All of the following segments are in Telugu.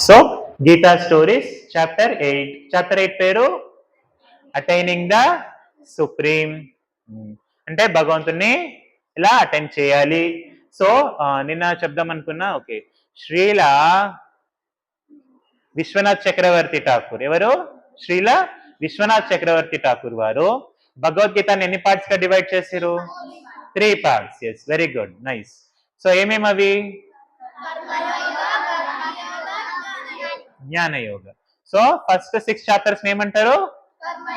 So Gita stories chapter 8. Chapter 8 పేరు అటైనింగ్ ద సుప్రీం. అంటే భగవంతుని ఇలా అటెండ్ చేయాలి. సో నిన్న చెప్దాం అనుకున్నా. ఓకే, శ్రీల విశ్వనాథ్ చక్రవర్తి ఠాకూర్. ఎవరు? శ్రీల విశ్వనాథ్ చక్రవర్తి ఠాకూర్ వారు భగవద్గీతని ఎన్ని పార్ట్స్ గా డివైడ్ చేసిరు? 3 parts. Yes, very good, nice. So ఏమేమి అవి? జ్ఞానయోగ. సో ఫస్ట్ 6 చాప్టర్స్ ఏమంటారు?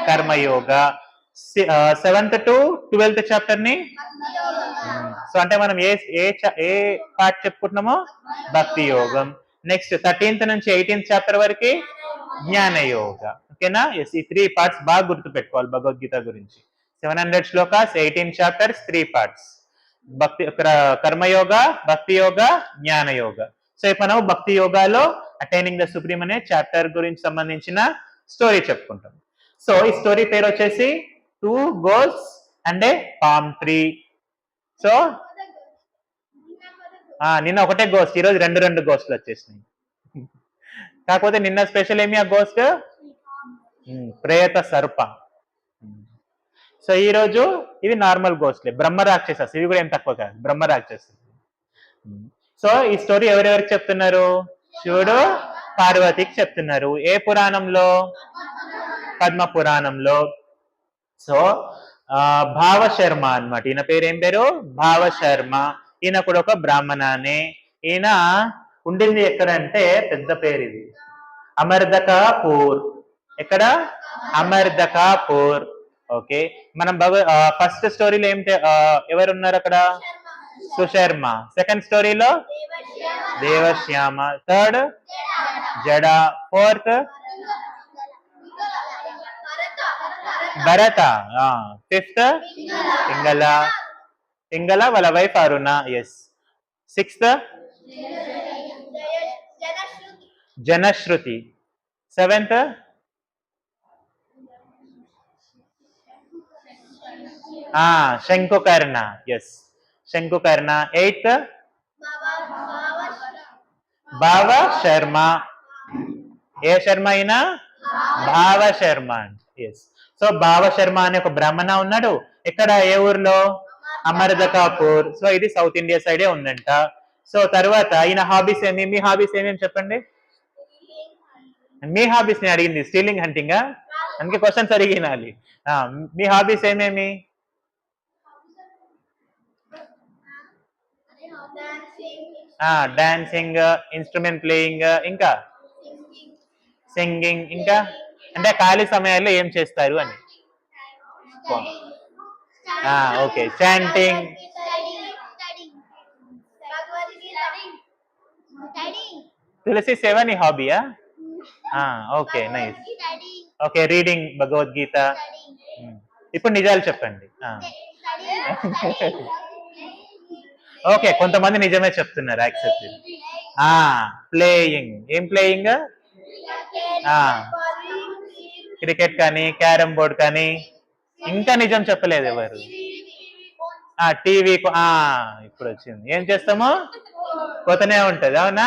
కర్మయోగ. 7th to 12th చాప్టర్ ని సో అంటే మనం ఏ పార్ట్ చెప్పుకుంటున్నామో భక్తి యోగం. నెక్స్ట్ 13th నుంచి 18th చాప్టర్ వరకు జ్ఞానయోగ. ఓకేనా? ఎస్, ఈ 3 పార్ట్స్ బాగా గుర్తుపెట్టుకోవాలి భగవద్గీత గురించి. 700 శ్లోకాస్, 18 చాప్టర్స్, 3 పార్ట్స్. భక్తి కర్మయోగ, భక్తి యోగ, జ్ఞానయోగ. సో ఇప్పుడు మనం భక్తి యోగాలో అటైనింగ్ ద సుప్రీం అనే చాప్టర్ గురించి సంబంధించిన స్టోరీ చెప్పుకుంటాం. సో ఈ స్టోరీ పేరు వచ్చేసి 2 goals and A palm tree. So నిన్న ఒకటే గోస్ట్, ఈరోజు 2 గోస్ట్లు వచ్చేసినాయి. కాకపోతే నిన్న స్పెషల్ ఏమి ఆ గోస్ట్? ప్రేత సర్ప. సో ఈ రోజు ఇవి నార్మల్ గోస్ట్లే, బ్రహ్మ రాక్షసస్. ఇవి కూడా ఏం తక్కువ కాదు, బ్రహ్మ రాక్షసస్. సో ఈ స్టోరీ ఎవరెవరికి చెప్తున్నారు? శివుడు పార్వతికి చెప్తున్నారు. ఏ పురాణంలో? పద్మ పురాణంలో. సో భావ శర్మ అన్నమాట. ఈయన పేరు ఏం పేరు? భావ శర్మ. ఈయన కూడా ఒక బ్రాహ్మణానే. ఈయన ఉండింది ఎక్కడంటే పెద్ద పేరు ఇది, అమర్దకాపూర్. ఎక్కడ? అమర్దకాపూర్. ఓకే, మనం ఫస్ట్ స్టోరీలో ఎవరున్నారు అక్కడ? సుశర్మ. సెకండ్ స్టోరీలో Devashyama. Third Jada. Fourth Bharata. Fifth Pingala. Pingala వాళ్ళ wife Aruna. Yes. Sixth Janashruti. Seventh Shankukarna. Yes, Shankukarna. Eighth Bhava Sharma. ఏ శర్మ అయినా? భావ శర్మ. ఎస్. సో భావ శర్మ అనే ఒక బ్రాహ్మణ ఉన్నాడు. ఎక్కడ? ఏ ఊర్లో? అమర్దకాపూర్. సో ఇది సౌత్ ఇండియా సైడే ఉందంట. సో తర్వాత ఈయన హాబీస్ ఏమి? మీ హాబీస్ ఏమేమి చెప్పండి. మీ హాబీస్ ని అడిగింది, స్టీలింగ్ హంటింగ్. అందుకే క్వశ్చన్స్ అడిగినాలి. మీ హాబీస్ ఏమేమి? డాన్సింగ్, ఇన్స్ట్రుమెంట్ ప్లేయింగ్, ఇంకా సింగింగ్. ఇంకా అంటే ఖాళీ సమయాల్లో ఏం చేస్తారు అని. Okay, chanting. తులసి సేవ నీ హాబీయా? Okay, nice. Okay, reading Bhagavad Gita. ఇప్పుడు నిజాలు చెప్పండి. ఓకే, కొంతమంది నిజమే చెప్తున్నారు, యాక్సెప్ట్. ప్లేయింగ్. ఏం ప్లేయింగ్? క్రికెట్ కానీ, క్యారమ్ బోర్డ్ కానీ. ఇంకా నిజం చెప్పలేదు ఎవరు. టీవీ ఇప్పుడు వచ్చింది. ఏం చేస్తామో పోతూనే ఉంటది. అవునా?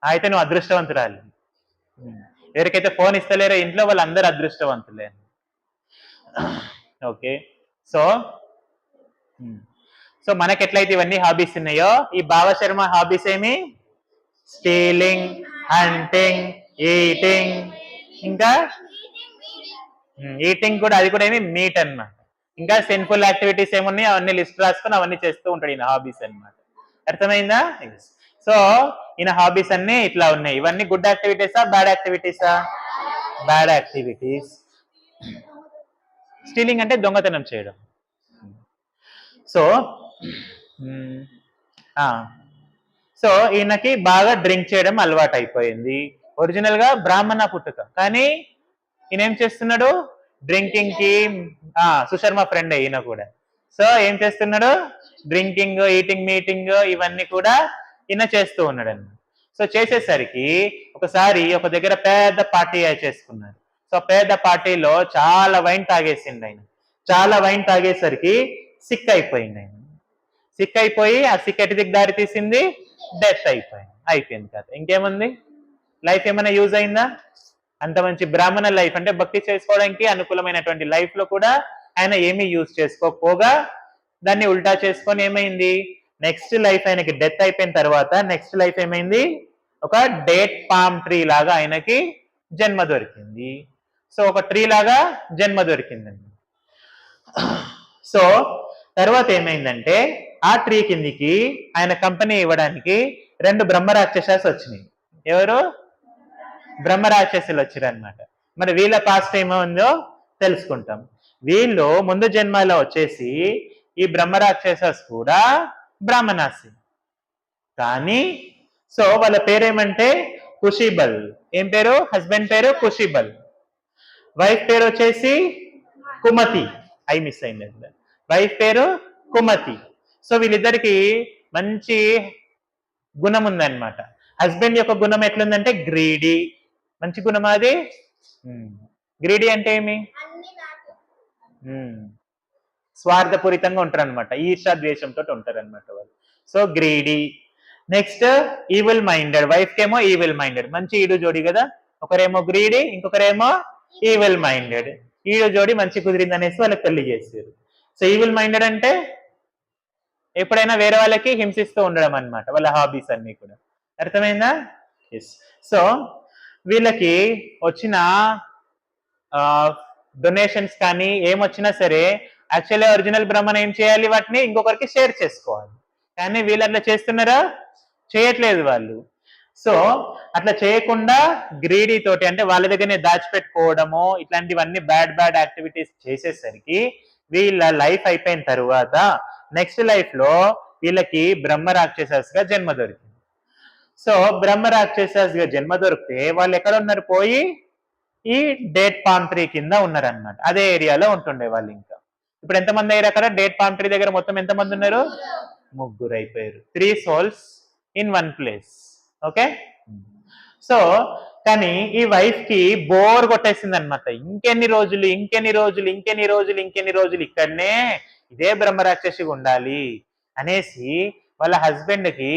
అయితే నువ్వు అదృష్టవంతురాలి. ఎవరికైతే ఫోన్ ఇస్తలేరో ఇంట్లో వాళ్ళందరూ అదృష్టవంతులే. ఓకే, సో సో మనకి ఎట్లయితే ఇవన్నీ హాబీస్ ఉన్నాయో, ఈ భావశర్మ హాబీస్ ఏమి? Stealing, hunting, eating. ఇంకా ఈటింగ్ కూడా, అది కూడా ఏమి? మీట్ అన్నమాట. ఇంకా సిన్ఫుల్ యాక్టివిటీస్ ఏమున్నాయి అవన్నీ లిస్ట్ రాసుకొని అవన్నీ చేస్తూ ఉంటాడు ఈయన హాబీస్ అన్నమాట. అర్థమైందా? సో ఈయన హాబీస్ అన్ని ఇట్లా ఉన్నాయి. ఇవన్నీ గుడ్ యాక్టివిటీసా, బ్యాడ్ యాక్టివిటీసా? Bad activities. స్టీలింగ్ అంటే దొంగతనం చేయడం. సో సో ఈయనకి బాగా డ్రింక్ చేయడం అలవాటు అయిపోయింది. ఒరిజినల్ గా బ్రాహ్మణ పుట్టుక, కానీ ఈయన ఏం చేస్తున్నాడు? డ్రింకింగ్ కి. సుశర్మ ఫ్రెండ్ ఈయన కూడా. సో ఏం చేస్తున్నాడు? డ్రింకింగ్, ఈటింగ్, మీటింగ్ ఇవన్నీ కూడా ఈయన చేస్తూ ఉన్నాడు అన్నమాట. సో చేసేసరికి ఒకసారి ఒక దగ్గర పెద్ద పార్టీ చేసుకున్నాడు. సో పెద్ద పార్టీలో చాలా వైన్ తాగేసిండు ఆయన. చాలా వైన్ తాగేసరికి సిక్ అయిపోయింది ఆయన. సిక్ అయిపోయి ఆ సిక్ ఎటుదికి దారి తీసింది? డెత్ అయిపోయింది కదా, ఇంకేముంది? లైఫ్ ఏమైనా యూజ్ అయిందా? అంత మంచి బ్రాహ్మణ లైఫ్ అంటే భక్తి చేసుకోవడానికి అనుకూలమైనటువంటి లైఫ్ లో కూడా ఆయన ఏమీ యూజ్ చేసుకోకపోగా దాన్ని ఉల్టా చేసుకొని ఏమైంది, నెక్స్ట్ లైఫ్ ఆయనకి డెత్ అయిపోయిన తర్వాత నెక్స్ట్ లైఫ్ ఏమైంది, ఒక డేట్ పామ్ ట్రీ లాగా ఆయనకి జన్మ దొరికింది. సో ఒక ట్రీ లాగా జన్మ దొరికిందండి. సో తర్వాత ఏమైందంటే ఆ ట్రీ కిందికి ఆయన కంపెనీ ఇవ్వడానికి 2 బ్రహ్మరాక్షసాస్ వచ్చినాయి. ఎవరు? బ్రహ్మరాక్షసులు వచ్చారనమాట. మరి వీళ్ళ పాస్ట్ ఏమో తెలుసుకుంటాం. వీళ్ళు ముందు జన్మలో వచ్చేసి ఈ బ్రహ్మరాక్షసస్ కూడా బ్రాహ్మణాసి కానీ, సో వాళ్ళ పేరేమంటే కుషిబల్. ఏం పేరు? హస్బెండ్ పేరు కుషిబల్, వైఫ్ పేరు వచ్చేసి కుమతి. మిస్ అయింది, వైఫ్ పేరు కుమతి. సో వీళ్ళిద్దరికి మంచి గుణం ఉందన్నమాట. హస్బెండ్ యొక్క గుణం ఎట్లుందంటే గ్రీడీ. మంచి గుణం అది. గ్రీడీ అంటే ఏమి? స్వార్థపూరితంగా ఉంటారు అనమాట, ఈర్షా ద్వేషంతో ఉంటారు అనమాట వాళ్ళు. So greedy. Next evil minded. Wife కేమో ఈవిల్ మైండెడ్, మంచి ఈడు జోడి కదా. ఒకరేమో గ్రీడీ, ఇంకొకరేమో ఈవిల్ మైండెడ్. ఈడు జోడి మంచి కుదిరింది అనేసి వాళ్ళకి పెళ్లి చేశారు. సో ఈవిల్ మైండెడ్ అంటే ఎప్పుడైనా వేరే వాళ్ళకి హింసిస్తూ ఉండడం అనమాట, వాళ్ళ హాబీస్ అన్ని కూడా. అర్థమైందా? ఎస్. సో వీళ్ళకి వచ్చిన డొనేషన్స్ కానీ ఏమొచ్చినా సరే యాక్చువల్లీ ఒరిజినల్ బ్రహ్మన్ ఏం చేయాలి, వాటిని ఇంకొకరికి షేర్ చేసుకోవాలి. కానీ వీళ్ళు అట్లా చేస్తున్నారా? చేయట్లేదు వాళ్ళు. సో అట్లా చేయకుండా గ్రీడీ తోటి అంటే వాళ్ళ దగ్గరనే దాచిపెట్టుకోవడము ఇట్లాంటివన్నీ బ్యాడ్ యాక్టివిటీస్ చేసేసరికి వీళ్ళ లైఫ్ అయిపోయిన తర్వాత నెక్స్ట్ లైఫ్ లో వీళ్ళకి బ్రహ్మ రాక్షసస్ గా జన్మ దొరికింది. సో బ్రహ్మ రాక్షసస్ గా జన్మ దొరికితే వాళ్ళు ఎక్కడ ఉన్నారు? పోయి ఈ డేట్ పామ్ ట్రీ కింద ఉన్నారనమాట. అదే ఏరియాలో ఉంటుండే వాళ్ళు. ఇంకా ఇప్పుడు ఎంతమంది అయ్యారు అక్కడ డేట్ పామ్ ట్రీ దగ్గర? మొత్తం ఎంతమంది ఉన్నారు? 3 అయిపోయారు. 3 souls in 1 place. Okay. So కానీ ఈ వైఫ్ కి బోర్ కొట్టేసింది అనమాట. ఇంకెన్ని రోజులు ఇక్కడనే ఇదే బ్రహ్మరాక్షసిగా ఉండాలి అనేసి వాళ్ళ హస్బెండ్ కి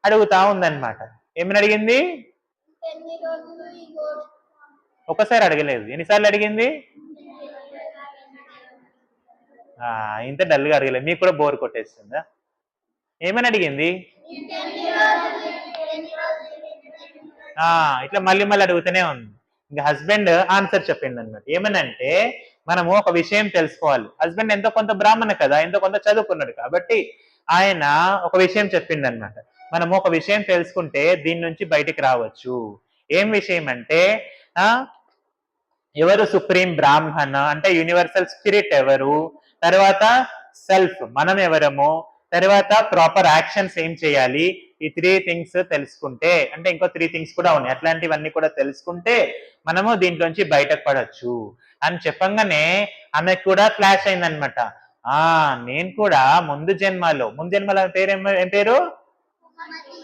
అడుగుతా ఉందన్నమాట. ఏమని అడిగింది? ఒకసారి అడగలేదు, ఎన్నిసార్లు అడిగింది? ఇంత డల్గా అడగలేదు. మీకు కూడా బోర్ కొట్టేస్తుందా? ఏమని అడిగింది? ఇట్లా మళ్ళీ అడుగుతూనే ఉంది. ఇంకా హస్బెండ్ ఆన్సర్ చెప్పింది అనమాట. ఏమనంటే మనము ఒక విషయం తెలుసుకోవాలి. హస్బెండ్ ఎంతో కొంత బ్రాహ్మణ కదా, ఎంతో కొంత చదువుకున్నాడు కాబట్టి ఆయన ఒక విషయం చెప్పింది అనమాట. మనము ఒక విషయం తెలుసుకుంటే దీని నుంచి బయటికి రావచ్చు. ఏం విషయం అంటే ఎవరు సుప్రీం బ్రాహ్మణ అంటే యూనివర్సల్ స్పిరిట్ ఎవరు, తర్వాత సెల్ఫ్ మనం ఎవరము, తర్వాత ప్రాపర్ యాక్షన్స్ ఏం చేయాలి, ఈ 3 things తెలుసుకుంటే, అంటే ఇంకో 3 things కూడా ఉన్నాయి, అట్లాంటివన్నీ కూడా తెలుసుకుంటే మనము దీంట్లోంచి బయటకు పడవచ్చు అని చెప్పంగానే ఆమెకు కూడా ఫ్లాష్ అయిందనమాట. నేను కూడా ముందు జన్మలో ఏం పేరు?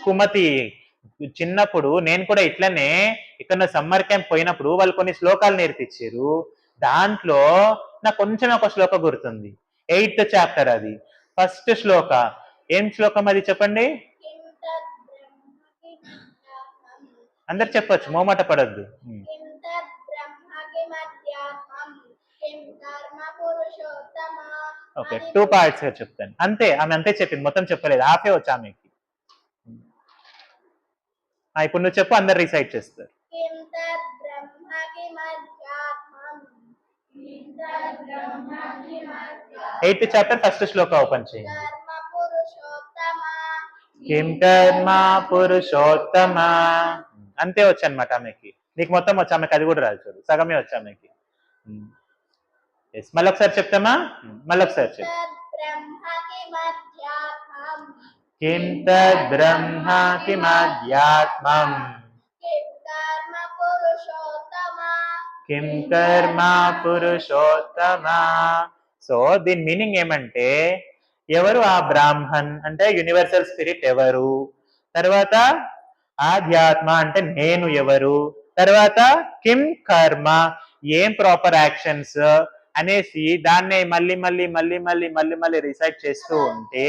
కుమతి. చిన్నప్పుడు నేను కూడా ఇట్లనే ఇక్కడ సమ్మర్ క్యాంప్ పోయినప్పుడు వాళ్ళు కొన్ని శ్లోకాలు నేర్పించారు. దాంట్లో నాకు కొంచెం ఒక శ్లోక గుర్తుంది. 8th చాప్టర్, అది ఫస్ట్ శ్లోక. ఏం శ్లోకం అది చెప్పండి? అందరు చెప్పొచ్చు, మోమాట పడద్దు. ఓకే, 2 parts గా చెప్తాను అంతే. ఆమె అంతే చెప్పింది, మొత్తం చెప్పలేదు, హాఫే వచ్చి ఆమెకి. ఇప్పుడు నువ్వు చెప్పు, అందరు రీసైట్ చేస్తారు. 8th చాప్టర్ ఫస్ట్ శ్లోక ఓపెన్ చేయండి. కిం కర్మ పురుషోత్తమ. అంతే వచ్చు అనమాట ఆమెకి. నీకు మొత్తం వచ్చి, ఆమెకి అది కూడా రాదు, చూడు సగమే వచ్చి ఆమెకి. మళ్ళీ ఒకసారి చెప్తామా? మళ్ళీ ఒకసారి చెప్పు. కిం తద్ బ్రహ్మ కిమధ్యాత్మం కిం కర్మ పురుషోత్తమ. సో దీని మీనింగ్ ఏమంటే ఎవరు ఆ బ్రాహ్మణ్ అంటే యూనివర్సల్ స్పిరిట్ ఎవరు, తర్వాత ఆధ్యాత్మ అంటే నేను ఎవరు, తర్వాత కిం కర్మ ఏం ప్రాపర్ యాక్షన్స్ అనేసి దాన్నే మళ్ళీ రిసైట్ చేస్తూ ఉంటే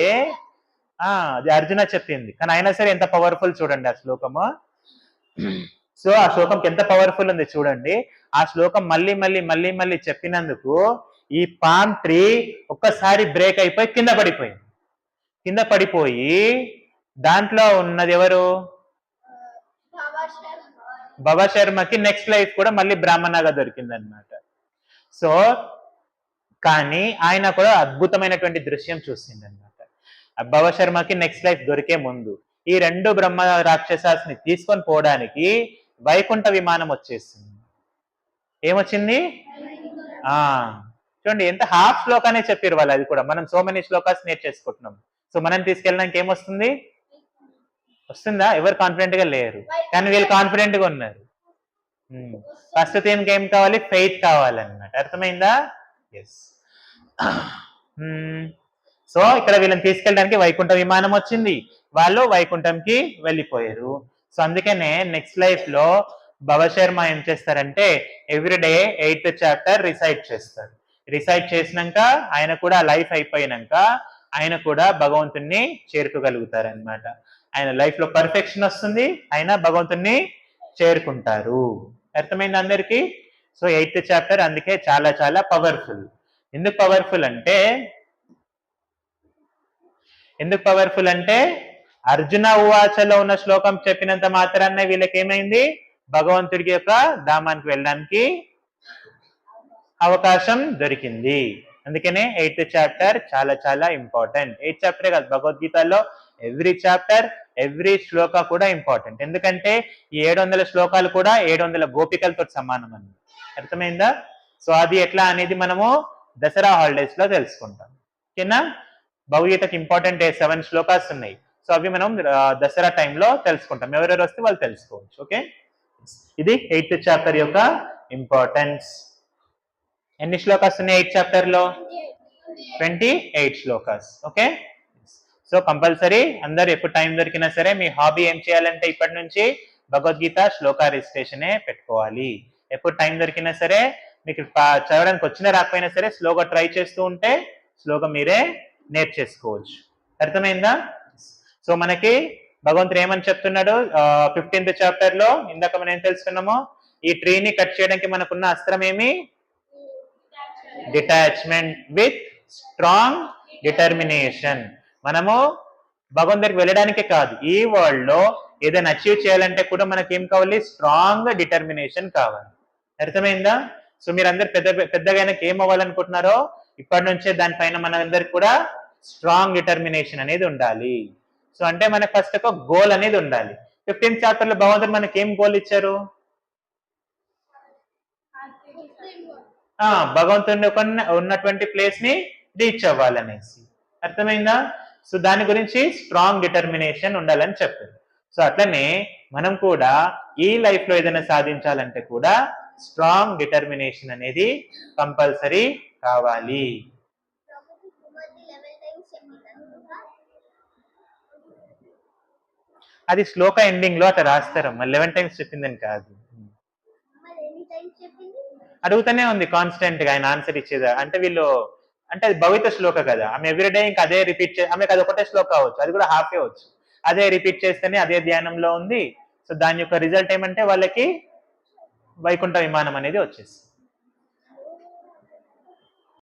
అది అర్జున చెప్పింది, కానీ అయినా సరే ఎంత పవర్ఫుల్ చూడండి ఆ శ్లోకము. సో ఆ శ్లోకంకి ఎంత పవర్ఫుల్ ఉంది చూడండి. ఆ శ్లోకం మళ్ళీ మళ్ళీ మళ్ళీ మళ్ళీ చెప్పినందుకు ఈ పామ్ ట్రీ ఒక్కసారి బ్రేక్ అయిపోయి కింద పడిపోయింది. కింద పడిపోయి దాంట్లో ఉన్నది ఎవరు? బాబా శర్మకి నెక్స్ట్ లైఫ్ కూడా మళ్ళీ బ్రాహ్మణగా దొరికింది అనమాట. సో కానీ ఆయన కూడా అద్భుతమైనటువంటి దృశ్యం చూసింది అనమాట. బాబా శర్మకి నెక్స్ట్ లైఫ్ దొరికే ముందు ఈ 2 బ్రహ్మ రాక్షసాస్ని తీసుకొని పోవడానికి వైకుంఠ విమానం వచ్చేసింది. ఏమొచ్చింది? చూడండి ఎంత హాఫ్ శ్లోకానే చెప్పారు వాళ్ళు. అది కూడా మనం సో మెనీ శ్లోకాస్ నేర్చేసుకుంటున్నాం. సో మనం తీసుకెళ్ళడానికి ఏమొస్తుంది? వస్తుందా? ఎవరు కాన్ఫిడెంట్ గా లేరు, కానీ వీళ్ళు కాన్ఫిడెంట్ గా ఉన్నారు. ఫస్ట్ థీమ్కి ఏం కావాలి? ఫెయిత్ కావాలన్నమాట. అర్థమైందా? ఎస్. సో ఇక్కడ వీళ్ళని తీసుకెళ్ళడానికి వైకుంఠ విమానం వచ్చింది, వాళ్ళు వైకుంఠంకి వెళ్ళిపోయారు. సో అందుకనే నెక్స్ట్ లైఫ్ లో బాబా శర్మ ఏం చేస్తారంటే ఎవ్రీడే 8th చాప్టర్ రిసైట్ చేస్తారు. రిసైట్ చేసినాక ఆయన కూడా లైఫ్ అయిపోయినాక ఆయన కూడా భగవంతుణ్ణి చేరుకోగలుగుతారనమాట. ఆయన లైఫ్ లో పర్ఫెక్షన్ వస్తుంది, ఆయన భగవంతుణ్ణి చేరుకుంటారు. అర్థమైంది అందరికీ? సో 8th చాప్టర్ అందుకే చాలా చాలా పవర్ఫుల్. ఎందుకు పవర్ఫుల్ అంటే అర్జున ఉవాచలో ఉన్న శ్లోకం చెప్పినంత మాత్రాన్ని వీళ్ళకి ఏమైంది? భగవంతుడికి యొక్క ధామానికి వెళ్ళడానికి అవకాశం దొరికింది. అందుకనే 8th చాప్టర్ చాలా చాలా ఇంపార్టెంట్. 8th చాప్టరే కాదు, భగవద్గీతలో ఎవ్రీ చాప్టర్ ఎవ్రీ శ్లోక కూడా ఇంపార్టెంట్. ఎందుకంటే ఈ 700 శ్లోకాలు కూడా 700 గోపికలతో సమానం అని. అర్థమైందా? సో అది ఎట్లా అనేది మనము దసరా హాలిడేస్ లో తెలుసుకుంటాం. ఓకేనా? భగవద్గీతకి ఇంపార్టెంట్ 7 శ్లోకాస్ ఉన్నాయి. సో అవి మనం దసరా టైంలో తెలుసుకుంటాం. ఎవరెవరు వస్తే వాళ్ళు తెలుసుకోవచ్చు. ఓకే, ఇది 8th చాప్టర్ యొక్క ఇంపార్టెన్స్. ఎన్ని శ్లోకాస్ ఉన్నాయి 8th చాప్టర్ లో? 28 శ్లోకాస్. ఓకే, సో కంపల్సరీ అందరు ఎప్పుడు టైం దొరికినా సరే మీ హాబీ ఏం చేయాలంటే ఇప్పటి నుంచి భగవద్గీత శ్లోక రిజిస్ట్రేషనే పెట్టుకోవాలి. ఎప్పుడు టైం దొరికినా సరే మీకు చదవడానికి వచ్చినా రాకపోయినా సరే స్లోగా ట్రై చేస్తూ ఉంటే స్లోగా మీరే నేర్చేసుకోవచ్చు. అర్థమైందా? సో మనకి భగవంతుడు ఏమని చెప్తున్నాడు 15th చాప్టర్ లో? ఇందాక మనం ఏం తెలుసుకున్నామో, ఈ ట్రీని కట్ చేయడానికి మనకున్న అస్త్రం ఏమి? Detachment with strong determination. మనము భగవంతుడికి వెళ్ళడానికే కాదు, ఈ వరల్డ్ లో ఏదైనా అచీవ్ చేయాలంటే కూడా మనకి ఏం కావాలి? స్ట్రాంగ్ డిటర్మినేషన్ కావాలి. అర్థమైందా? సో మీరందరు పెద్దగా ఏం అవ్వాలనుకుంటున్నారో ఇప్పటి నుంచే దానిపైన మనందరికి కూడా స్ట్రాంగ్ డిటర్మినేషన్ అనేది ఉండాలి. సో అంటే మనకి ఫస్ట్ ఒక గోల్ అనేది ఉండాలి. 15th చాప్టర్ లో భగవంతుడు మనకి ఏం గోల్ ఇచ్చారు? భగవంతుని ఉన్నటువంటి ప్లేస్ ని రీచ్ అవ్వాలనేసి. అర్థమైందా? సో దాని గురించి స్ట్రాంగ్ డిటర్మినేషన్ ఉండాలని చెప్పారు. సో అట్లనే మనం కూడా ఈ లైఫ్ లో ఏదైనా సాధించాలంటే కూడా స్ట్రాంగ్ డిటర్మినేషన్ అనేది కంపల్సరీ కావాలి. అది శ్లోక ఎండింగ్ లో అట్లా రాస్తారు, 11 times చెప్పిందని కాదు. అడుగుతూనే ఉంది కాన్స్టెంట్ గా, ఆయన ఆన్సర్ ఇచ్చేదా అంటే వీళ్ళు అంటే అది భవిత శ్లోక కదా, ఆమె ఎవ్రీడే ఇంకా అదే రిపీట్ ఆమెకు అది ఒకటే శ్లోక అవచ్చు, అది కూడా హాఫే వచ్చు, అదే రిపీట్ చేస్తేనే అదే ధ్యానంలో ఉంది. సో దాని యొక్క రిజల్ట్ ఏమంటే వాళ్ళకి వైకుంఠ విమానం అనేది వచ్చేసి